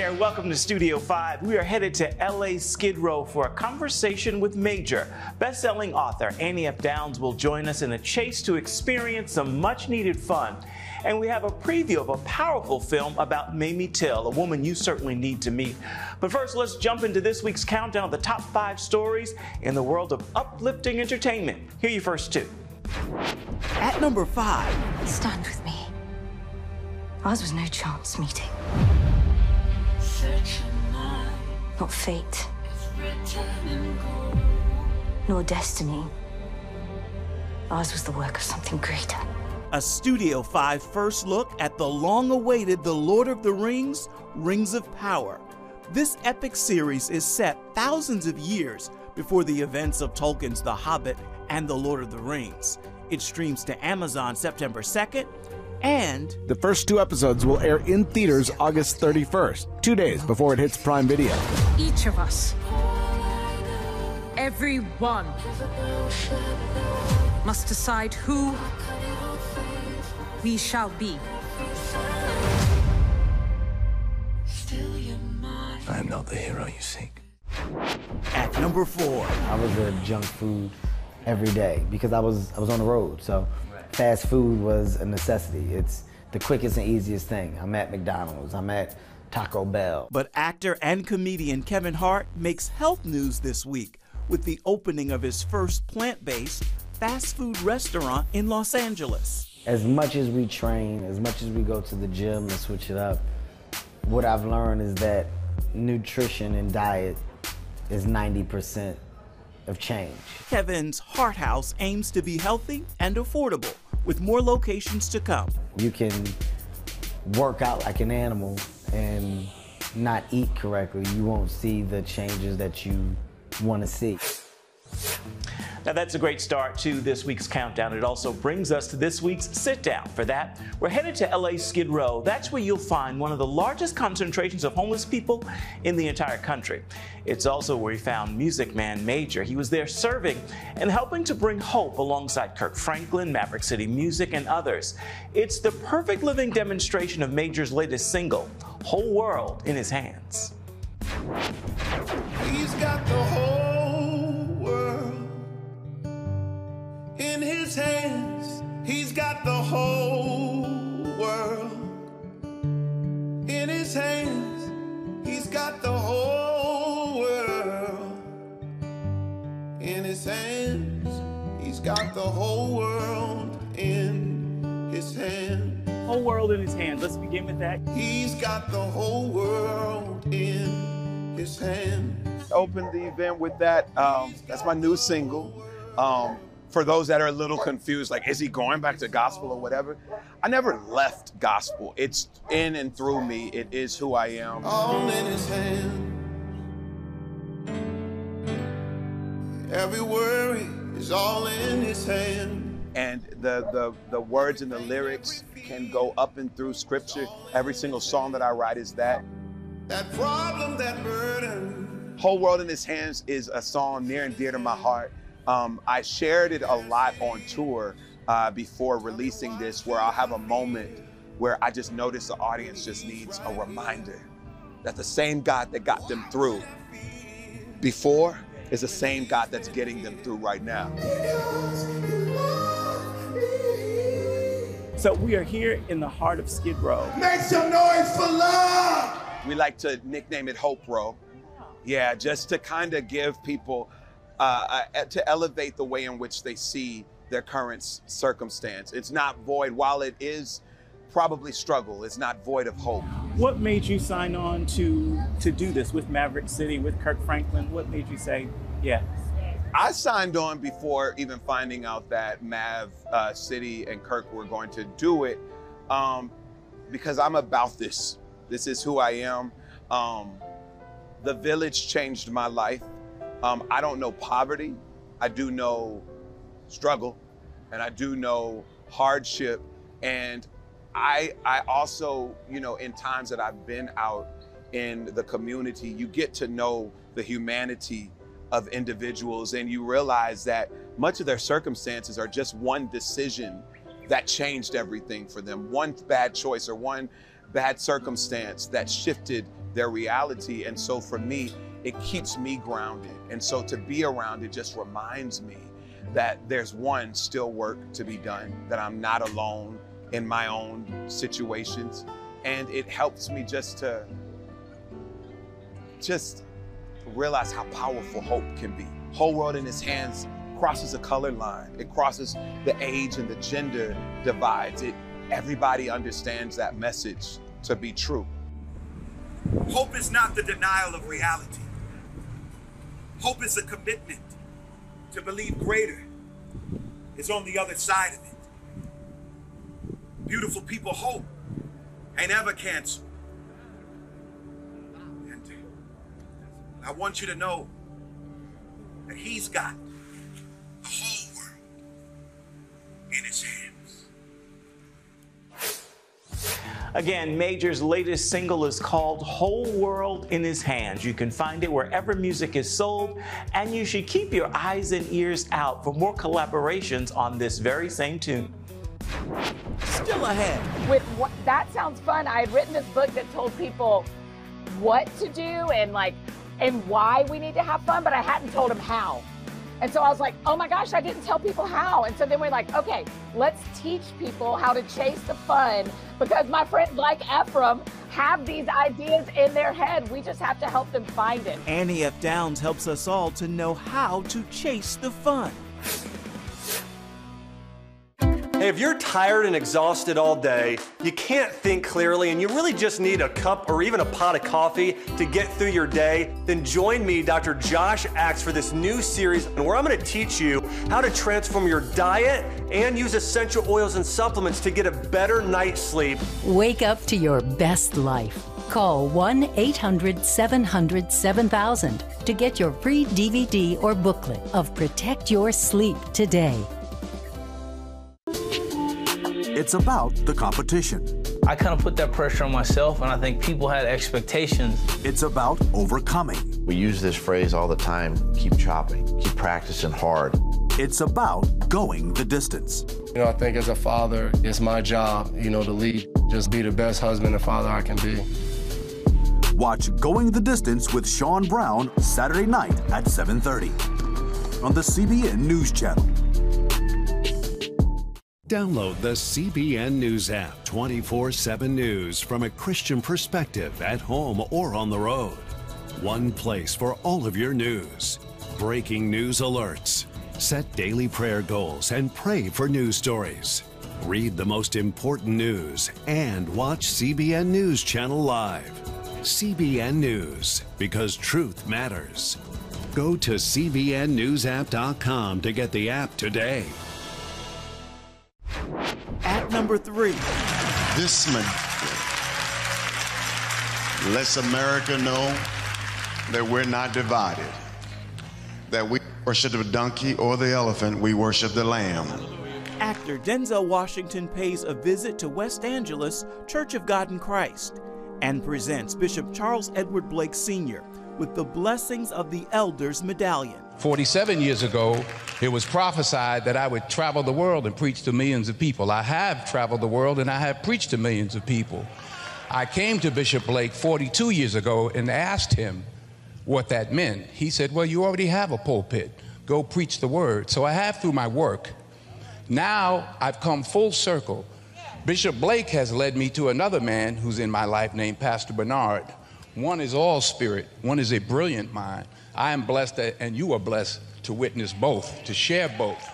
there, welcome to Studio 5. We are headed to LA Skid Row for a conversation with Major. Best-selling author Annie F. Downs will join us in a chase to experience some much-needed fun. And we have a preview of a powerful film about Mamie Till, a woman you certainly need to meet. But first, let's jump into this week's countdown of the top 5 stories in the world of uplifting entertainment. Here are your first 2. At number 5. Stand with me. Ours was no chance meeting. Not fate, nor destiny. Ours was the work of something greater. A Studio 5 first look at the long-awaited The Lord of the Rings, Rings of Power. This epic series is set thousands of years before the events of Tolkien's The Hobbit and The Lord of the Rings. It streams to Amazon September 2nd, and the first 2 episodes will air in theaters August 31st, 2 days before it hits Prime Video. Each of us, every one, must decide who we shall be. I am not the hero you seek. At number 4. I was a junk food every day because I was on the road, so fast food was a necessity. It's the quickest and easiest thing. I'm at McDonald's, I'm at Taco Bell. But actor and comedian Kevin Hart makes health news this week with the opening of his first plant-based fast food restaurant in Los Angeles. As much as we train, as much as we go to the gym and switch it up, what I've learned is that nutrition and diet is 90% of change. Kevin's Heart House aims to be healthy and affordable, with more locations to come. You can work out like an animal and not eat correctly. You won't see the changes that you want to see. Now that's a great start to this week's countdown. It also brings us to this week's sit down. For that, we're headed to LA Skid Row. That's where you'll find one of the largest concentrations of homeless people in the entire country. It's also where we found Music Man Major. He was there serving and helping to bring hope alongside Kirk Franklin, Maverick City Music, and others. It's the perfect living demonstration of Major's latest single, Whole World in His Hands. He's got the whole world in his hands. He's got the whole world in his hands. He's got the whole world in his hands. He's got the whole world in his hands. Whole world in his hands. Let's begin with that. He's got the whole world in his hands. Opened the event with that. That's my new single. For those that are a little confused, like, is he going back to gospel or whatever? I never left gospel. It's in and through me. It is who I am. All in his hand. Every worry is all in his hand. And the words and the lyrics can go up and through scripture. Every single song that I write is that. That problem, that burden. Whole World in His Hands is a song near and dear to my heart. I shared it a lot on tour before releasing this, where I'll have a moment where I just notice the audience just needs a reminder that the same God that got them through before is the same God that's getting them through right now. So we are here in the heart of Skid Row. Make some noise for love! We like to nickname it Hope Row. Yeah, just to kind of give people to elevate the way in which they see their current circumstance. It's not void. While it is probably struggle, it's not void of hope. What made you sign on to do this with Maverick City, with Kirk Franklin? What made you say, yeah? I signed on before even finding out that Mav City and Kirk were going to do it because I'm about this. This is who I am. The Village changed my life. I don't know poverty. I do know struggle, and I do know hardship. And I also, you know, in times that I've been out in the community, you get to know the humanity of individuals, and you realize that much of their circumstances are just one decision that changed everything for them. One bad choice or one bad circumstance that shifted their reality. And so for me, it keeps me grounded. And so to be around it just reminds me that there's still work to be done, that I'm not alone in my own situations. And it helps me just realize how powerful hope can be. Whole world in his hands crosses a color line. It crosses the age and the gender divides. Everybody understands that message to be true. Hope is not the denial of reality. Hope is a commitment to believe greater is on the other side of it. Beautiful people, hope ain't ever canceled. And I want you to know that he's got the whole world in his hands. Again, Major's latest single is called Whole World in His Hands. You can find it wherever music is sold, and you should keep your eyes and ears out for more collaborations on this very same tune. Still ahead. That sounds fun. I had written this book that told people what to do and why we need to have fun, but I hadn't told them how. And so I was like, oh my gosh, I didn't tell people how. And so then we're like, okay, let's teach people how to chase the fun, because my friends like Ephraim have these ideas in their head. We just have to help them find it. Annie F. Downs helps us all to know how to chase the fun. Hey, if you're tired and exhausted all day, you can't think clearly, and you really just need a cup or even a pot of coffee to get through your day, then join me, Dr. Josh Axe, for this new series where I'm going to teach you how to transform your diet and use essential oils and supplements to get a better night's sleep. Wake up to your best life. Call 1-800-700-7000 to get your free DVD or booklet of Protect Your Sleep today. It's about the competition. I kind of put that pressure on myself, and I think people had expectations. It's about overcoming. We use this phrase all the time, keep chopping, keep practicing hard. It's about going the distance. You know, I think as a father, it's my job, to lead, just be the best husband and father I can be. Watch Going the Distance with Sean Brown Saturday night at 7:30 on the CBN News Channel. Download the CBN News app, 24/7 news from a Christian perspective at home or on the road. One place for all of your news. Breaking news alerts. Set daily prayer goals and pray for news stories. Read the most important news and watch CBN News Channel live. CBN News, because truth matters. Go to cbnnewsapp.com to get the app today. At number 3. This lets America know that we're not divided, that we worship the donkey or the elephant, we worship the lamb. Actor Denzel Washington pays a visit to West Angeles Church of God in Christ and presents Bishop Charles Edward Blake Sr. with the Blessings of the Elders medallion. 47 years ago, it was prophesied that I would travel the world and preach to millions of people. I have traveled the world and I have preached to millions of people. I came to Bishop Blake 42 years ago and asked him what that meant. He said, well, you already have a pulpit. Go preach the word. So I have through my work. Now I've come full circle. Bishop Blake has led me to another man who's in my life named Pastor Bernard. One is all spirit. One is a brilliant mind. I am blessed and you are blessed to witness both, to share both.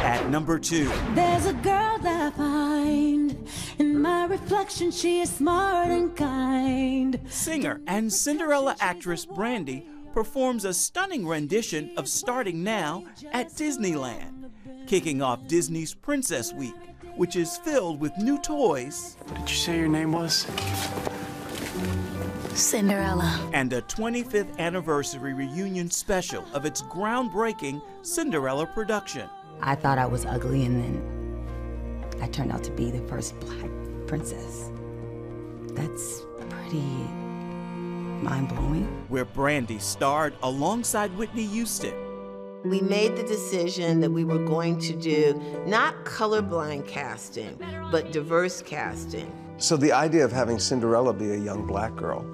At number 2. There's a girl that I find in my reflection, she is smart and kind. Singer and Cinderella actress Brandy performs a stunning rendition of Starting Now at Disneyland, kicking off Disney's Princess Week, which is filled with new toys. What did you say your name was? Cinderella. And a 25th anniversary reunion special of its groundbreaking Cinderella production. I thought I was ugly, and then I turned out to be the first black princess. That's pretty mind-blowing. Where Brandy starred alongside Whitney Houston. We made the decision that we were going to do not colorblind casting, but diverse casting. So the idea of having Cinderella be a young black girl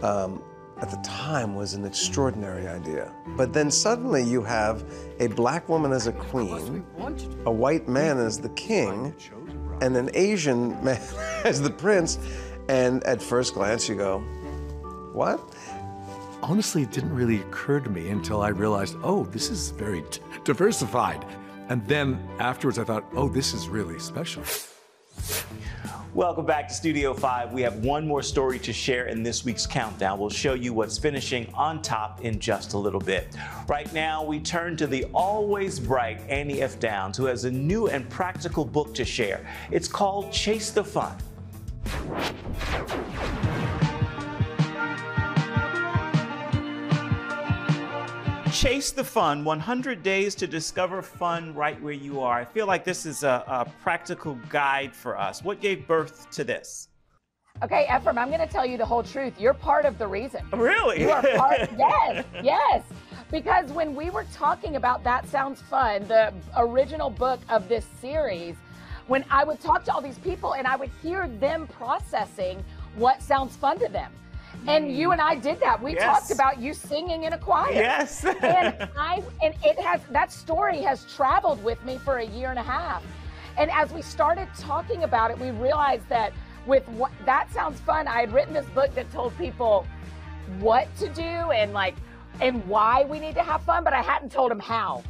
at the time was an extraordinary idea. But then suddenly you have a black woman as a queen, a white man as the king, and an Asian man as the prince. And at first glance you go, what? Honestly, it didn't really occur to me until I realized, oh, this is very diversified. And then afterwards I thought, oh, this is really special. Welcome back to Studio 5. We have one more story to share in this week's countdown. We'll show you what's finishing on top in just a little bit. Right now, we turn to the always bright Annie F. Downs, who has a new and practical book to share. It's called Chase the Fun. Chase the Fun, 100 Days to Discover Fun Right Where You Are. I feel like this is a practical guide for us. What gave birth to this? Okay, Ephraim, I'm going to tell you the whole truth. You're part of the reason. Really? You are part. Yes, yes. Because when we were talking about That Sounds Fun, the original book of this series, when I would talk to all these people and I would hear them processing what sounds fun to them. And you and I did that. We talked about you singing in a choir. Yes. and that story has traveled with me for a year and a half. And as we started talking about it, we realized that with That Sounds Fun, I had written this book that told people what to do and why we need to have fun, but I hadn't told them how.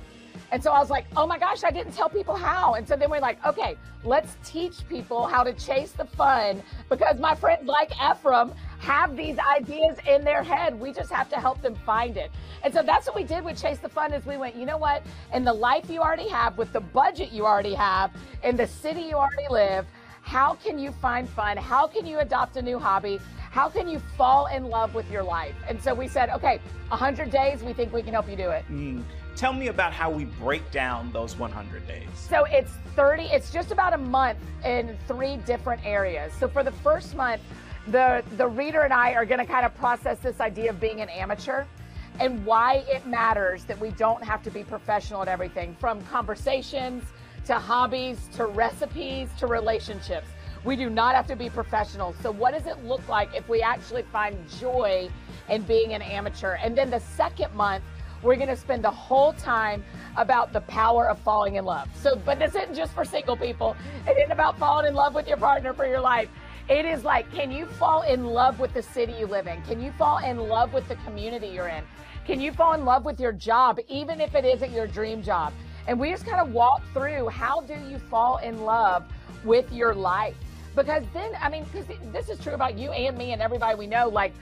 And so I was like, oh my gosh, I didn't tell people how. And so then we're like, okay, let's teach people how to chase the fun, because my friends like Ephraim have these ideas in their head. We just have to help them find it. And so that's what we did with Chase the Fun, is we went, you know what, in the life you already have, with the budget you already have, in the city you already live, how can you find fun? How can you adopt a new hobby? How can you fall in love with your life? And so we said, okay, 100 days, we think we can help you do it. Tell me about how we break down those 100 days. So it's just about a month in 3 different areas. So for the first month, the reader and I are going to kind of process this idea of being an amateur and why it matters that we don't have to be professional at everything, from conversations to hobbies to recipes to relationships. We do not have to be professionals. So what does it look like if we actually find joy in being an amateur? And then the second month, we're going to spend the whole time about the power of falling in love. So, but this isn't just for single people. It isn't about falling in love with your partner for your life. It is like, can you fall in love with the city you live in? Can you fall in love with the community you're in? Can you fall in love with your job, even if it isn't your dream job? And we just kind of walk through, how do you fall in love with your life? Because then, I mean, because this is true about you and me and everybody we know, like,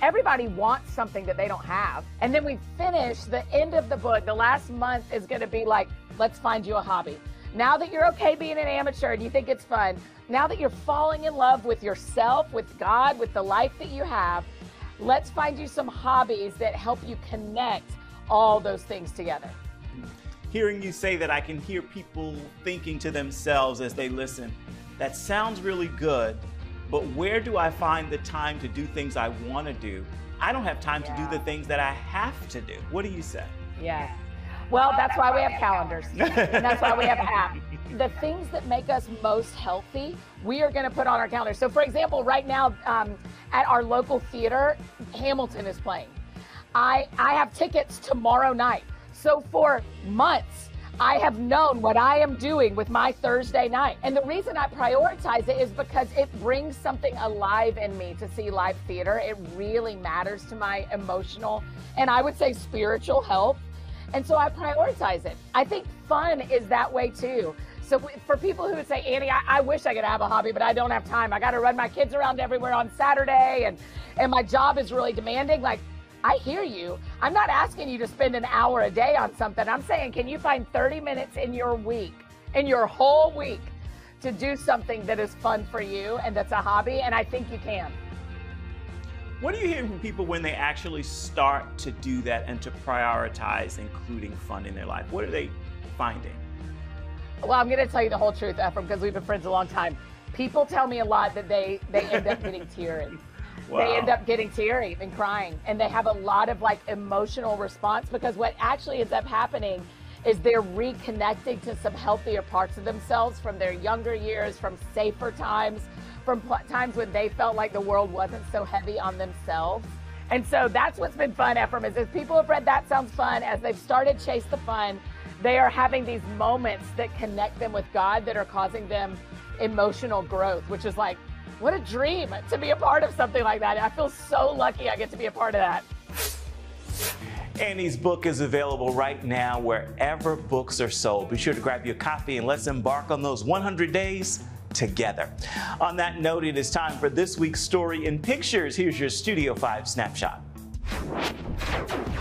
everybody wants something that they don't have. And then we finish the end of the book. The last month is going to be like, let's find you a hobby. Now that you're okay being an amateur and you think it's fun, now that you're falling in love with yourself, with God, with the life that you have, let's find you some hobbies that help you connect all those things together. Hearing you say that, I can hear people thinking to themselves as they listen, that sounds really good, but where do I find the time to do things I want to do? I don't have time to do the things that I have to do. What do you say? Yeah. Well, that's why we have calendars. And that's why we have apps. The things that make us most healthy, we are going to put on our calendar. So, for example, right now at our local theater, Hamilton is playing. I have tickets tomorrow night. So for months, I have known what I am doing with my Thursday night. And the reason I prioritize it is because it brings something alive in me to see live theater. It really matters to my emotional and I would say spiritual health. And so I prioritize it. I think fun is that way too. So for people who would say, Annie, I wish I could have a hobby, but I don't have time. I got to run my kids around everywhere on Saturday and my job is really demanding. Like, I hear you. I'm not asking you to spend an hour a day on something. I'm saying, can you find 30 minutes in your week, in your whole week, to do something that is fun for you and that's a hobby? And I think you can. What do you hear from people when they actually start to do that and to prioritize including fun in their life? What are they finding? Well, I'm going to tell you the whole truth, Ephraim, because we've been friends a long time. People tell me a lot that they end up getting teary. Wow. They end up getting teary and crying, and they have a lot of like emotional response, because what actually ends up happening is they're reconnecting to some healthier parts of themselves from their younger years, from safer times, from times when they felt like the world wasn't so heavy on themselves. And so that's what's been fun, Ephraim, is as people have read That Sounds Fun, as they've started Chase the Fun, they are having these moments that connect them with God that are causing them emotional growth, which is like, what a dream to be a part of something like that. I feel so lucky I get to be a part of that. Annie's book is available right now wherever books are sold. Be sure to grab your copy and let's embark on those 100 days together. On that note, it is time for this week's Story in Pictures. Here's your Studio 5 snapshot.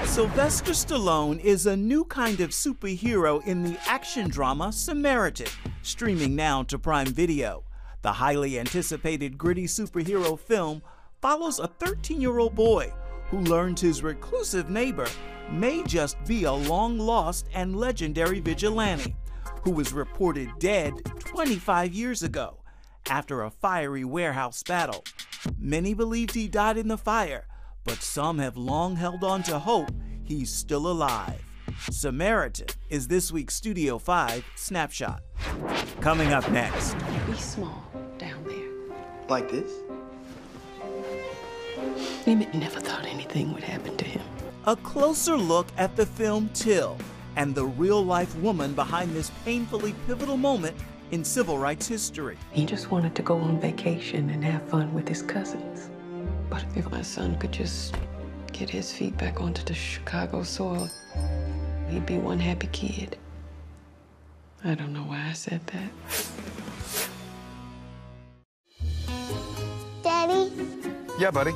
Sylvester Stallone is a new kind of superhero in the action drama Samaritan, streaming now to Prime Video. The highly anticipated gritty superhero film follows a 13-year-old boy who learns his reclusive neighbor may just be a long-lost and legendary vigilante who was reported dead 25 years ago after a fiery warehouse battle. Many believed he died in the fire, but some have long held on to hope he's still alive. Samaritan is this week's Studio 5 snapshot. Coming up next. Be small down there. Like this? Emmett never thought anything would happen to him. A closer look at the film Till and the real-life woman behind this painfully pivotal moment in civil rights history. He just wanted to go on vacation and have fun with his cousins. But if my son could just get his feet back onto the Chicago soil, he'd be one happy kid. I don't know why I said that. Daddy? Yeah, buddy.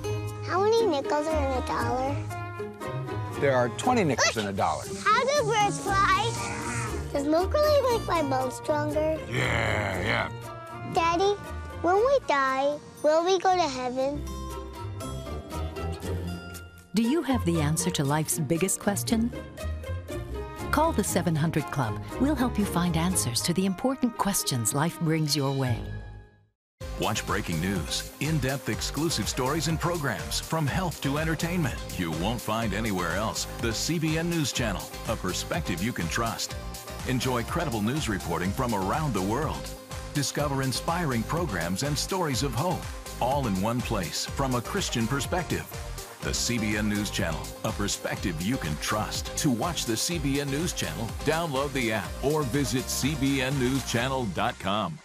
How many nickels are in a dollar? There are 20 nickels in a dollar. How do birds fly? Does milk really make my bones stronger? Yeah. Daddy, when we die, will we go to heaven? Do you have the answer to life's biggest question? Call the 700 Club. We'll help you find answers to the important questions life brings your way. Watch breaking news, in-depth exclusive stories and programs from health to entertainment you won't find anywhere else. The CBN News Channel, a perspective you can trust. Enjoy credible news reporting from around the world. Discover inspiring programs and stories of hope, all in one place from a Christian perspective. The CBN News Channel, a perspective you can trust. To watch the CBN News Channel, download the app or visit cbnnewschannel.com.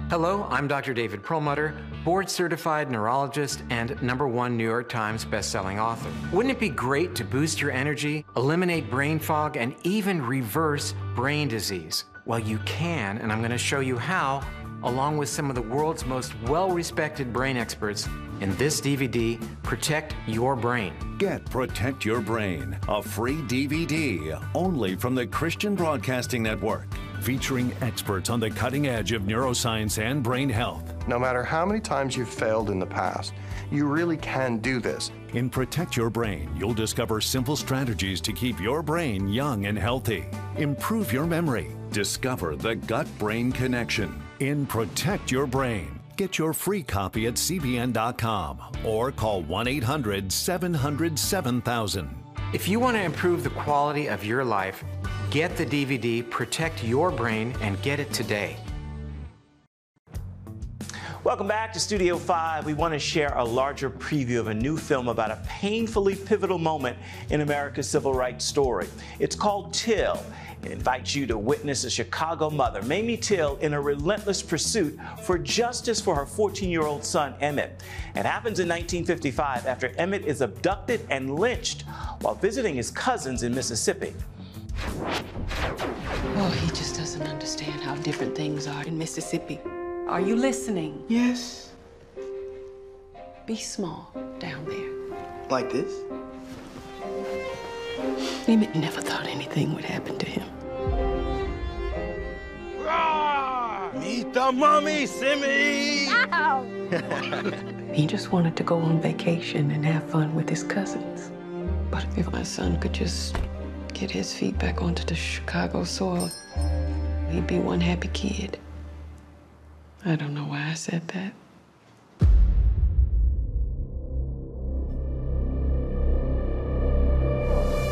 Hello, I'm Dr. David Perlmutter, board-certified neurologist and #1 New York Times bestselling author. Wouldn't it be great to boost your energy, eliminate brain fog, and even reverse brain disease? Well, you can, and I'm going to show you how, along with some of the world's most well-respected brain experts, in this DVD, Protect Your Brain. Get Protect Your Brain, a free DVD only from the Christian Broadcasting Network, featuring experts on the cutting edge of neuroscience and brain health. No matter how many times you've failed in the past, you really can do this. In Protect Your Brain, you'll discover simple strategies to keep your brain young and healthy. Improve your memory. Discover the gut-brain connection. In Protect Your Brain. Get your free copy at cbn.com or call 1-800-700-7000. If you want to improve the quality of your life, get the DVD Protect Your Brain and get it today. Welcome back to Studio 5. We want to share a larger preview of a new film about a painfully pivotal moment in America's civil rights story. It's called Till. It invites you to witness a Chicago mother, Mamie Till, in a relentless pursuit for justice for her 14-year-old son, Emmett. It happens in 1955 after Emmett is abducted and lynched while visiting his cousins in Mississippi. Oh, he just doesn't understand how different things are in Mississippi. Are you listening? Yes. Be small down there. Like this? Emmett never thought anything would happen to him. Meet the mummy, Simmy! Ow! He just wanted to go on vacation and have fun with his cousins. But if my son could just get his feet back onto the Chicago soil, he'd be one happy kid. I don't know why I said that.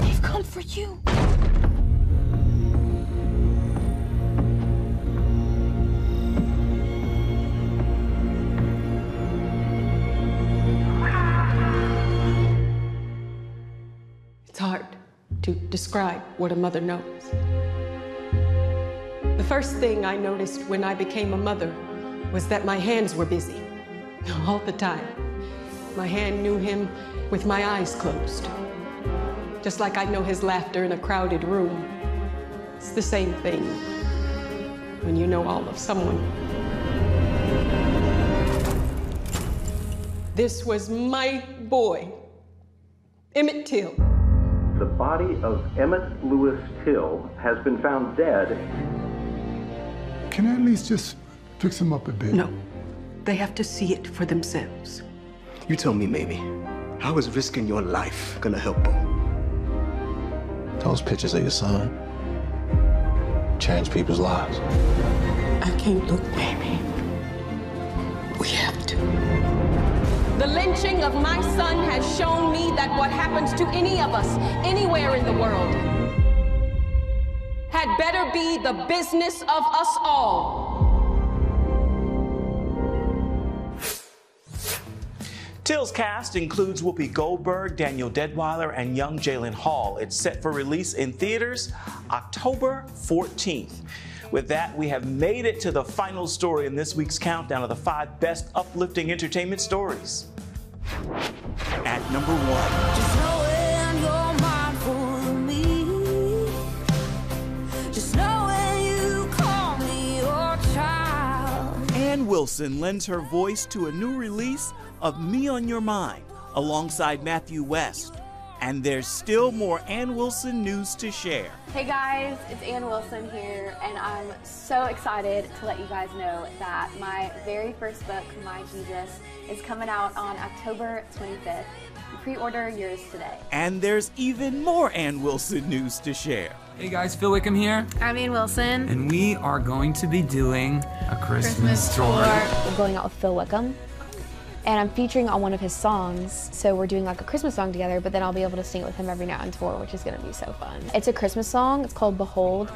They've come for you. describe what a mother knows. The first thing I noticed when I became a mother was that my hands were busy all the time. My hand knew him with my eyes closed, just like I know his laughter in a crowded room. It's the same thing when you know all of someone. This was my boy, Emmett Till. The body of Emmett Lewis Till has been found dead. Can I at least just fix him up a bit? No, they have to see it for themselves. You tell me, Mamie, how is risking your life gonna help him? Those pictures of your son change people's lives. I can't look, Mamie. We have to. The lynching of my son has shown me that what happens to any of us, anywhere in the world, had better be the business of us all. Till's cast includes Whoopi Goldberg, Daniel Deadwyler, and young Jalen Hall. It's set for release in theaters October 14th. With that, we have made it to the final story in this week's countdown of the 5 best uplifting entertainment stories. At number 1. Just knowing you're mindful of me. Just knowing you call me your child. Ann Wilson lends her voice to a new release of Me on Your Mind alongside Matthew West. And there's still more Ann Wilson news to share. Hey guys, it's Ann Wilson here, and I'm so excited to let you guys know that my very first book, My Jesus, is coming out on October 25th. Pre-order yours today. And there's even more Ann Wilson news to share. Hey guys, Phil Wickham here. I'm Ann Wilson. And we are going to be doing a Christmas tour. We're going out with Phil Wickham. And I'm featuring on one of his songs, so we're doing like a Christmas song together, but then I'll be able to sing it with him every night on tour, which is gonna be so fun. It's a Christmas song, it's called Behold,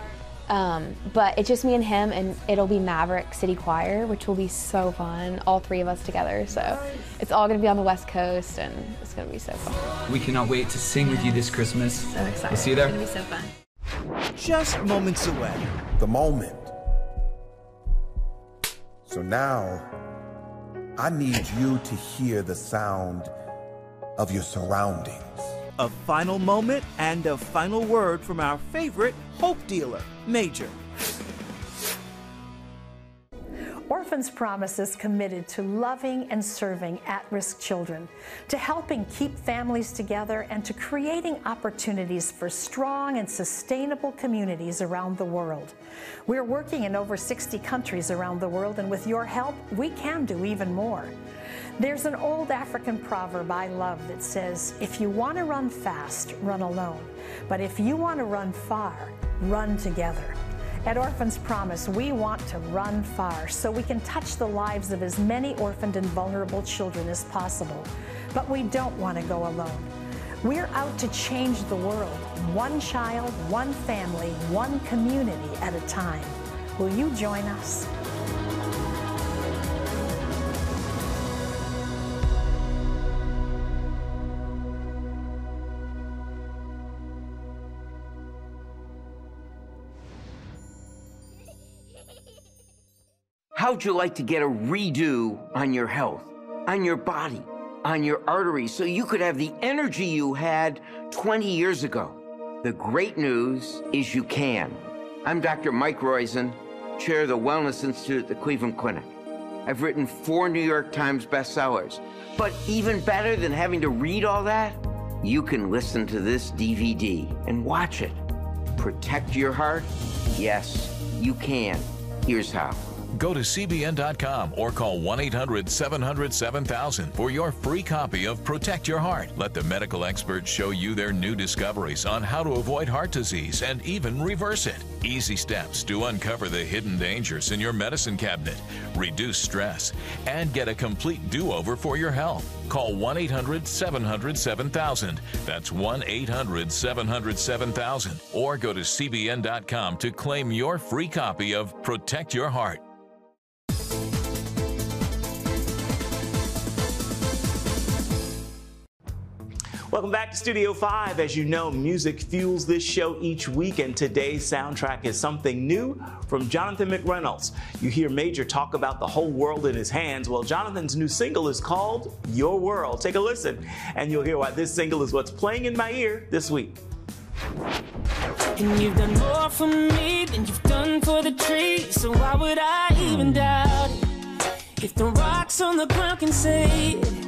but it's just me and him, and it'll be Maverick City Choir, which will be so fun, all 3 of us together. So it's all gonna be on the West Coast, and it's gonna be so fun. We cannot wait to sing with you this Christmas. So excited. We'll see you there. It's gonna be so fun. Just moments away. The moment. So now, I need you to hear the sound of your surroundings. A final moment and a final word from our favorite hope dealer, Major. Orphans Promise is committed to loving and serving at-risk children, to helping keep families together, and to creating opportunities for strong and sustainable communities around the world. We're working in over 60 countries around the world, and with your help, we can do even more. There's an old African proverb I love that says, if you want to run fast, run alone. But if you want to run far, run together. At Orphans Promise, we want to run far so we can touch the lives of as many orphaned and vulnerable children as possible. But we don't want to go alone. We're out to change the world, one child, one family, one community at a time. Will you join us? How'd you like to get a redo on your health, on your body, on your arteries, so you could have the energy you had 20 years ago? The great news is you can. I'm Dr. Mike Roizen, chair of the Wellness Institute at the Cleveland Clinic. I've written 4 New York Times bestsellers. But even better than having to read all that, you can listen to this DVD and watch it. Protect your heart? Yes, you can. Here's how. Go to CBN.com or call 1-800-700-7000 for your free copy of Protect Your Heart. Let the medical experts show you their new discoveries on how to avoid heart disease and even reverse it. Easy steps to uncover the hidden dangers in your medicine cabinet, reduce stress, and get a complete do-over for your health. Call 1-800-700-7000. That's 1-800-700-7000. Or go to CBN.com to claim your free copy of Protect Your Heart. Welcome back to Studio 5. As you know, music fuels this show each week, and today's soundtrack is something new from Jonathan McReynolds. You hear Major talk about the whole world in his hands. Well, Jonathan's new single is called Your World. Take a listen, and you'll hear why this single is what's playing in my ear this week. And you've done more for me than you've done for the trees, so why would I even doubt it? If the rocks on the ground can say it,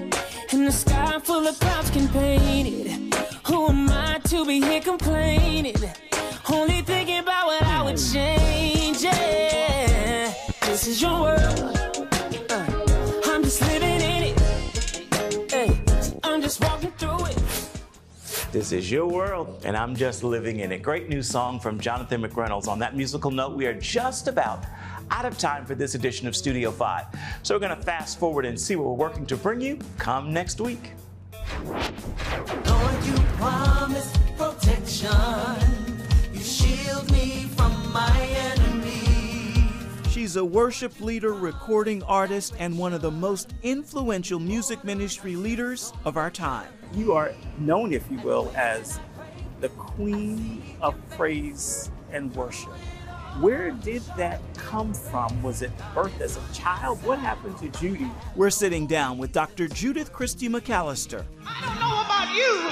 and the sky full of clouds can paint it, who am I to be here complaining? Only thinking about what I would change, yeah. This is your world, I'm just living in it, hey, I'm just walking through it. This is your world, and I'm just living in it. Great new song from Jonathan McReynolds. On that musical note, we are just about out of time for this edition of Studio 5. So we're going to fast forward and see what we're working to bring you come next week. Lord, you promised protection. You shield me from my enemies. She's a worship leader, recording artist, and one of the most influential music ministry leaders of our time. You are known, if you will, as the queen of praise and worship. Where did that come from? Was it birthed as a child? What happened to Judy? We're sitting down with Dr. Judith Christy McAllister. I don't know about you,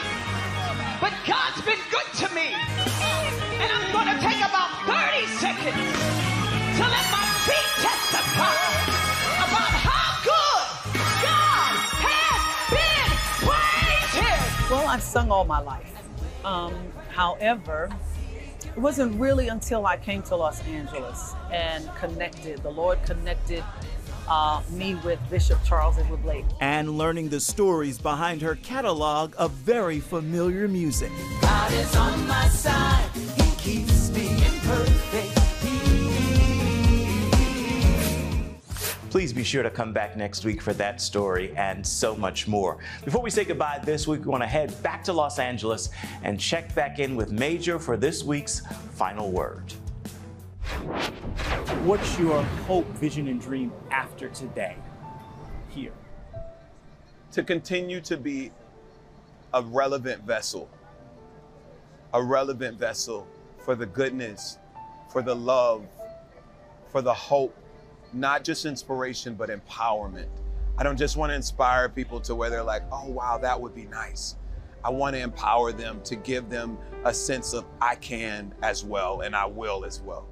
but God's been good to me. And I'm going to take about 30 seconds to let my feet testify about how good God has been. Praise Him. Well, I've sung all my life. However, it wasn't really until I came to Los Angeles and the Lord connected me with Bishop Charles Edward Blake. And learning the stories behind her catalog of very familiar music. God is on my side, He keeps me in perfect Please be sure to come back next week for that story and so much more. Before we say goodbye this week, we want to head back to Los Angeles and check back in with Major for this week's final word. What's your hope, vision, and dream after today here? To continue to be a relevant vessel for the goodness, for the love, for the hope. Not just inspiration, but empowerment. I don't just want to inspire people to where they're like, oh, wow, that would be nice. I want to empower them to give them a sense of I can as well, and I will as well.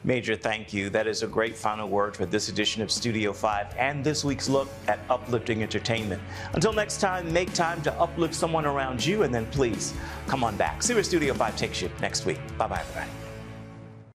Major, thank you. That is a great final word for this edition of Studio 5 and this week's look at uplifting entertainment. Until next time, make time to uplift someone around you, and then please come on back. See where Studio 5 takes you next week. Bye-bye, everybody.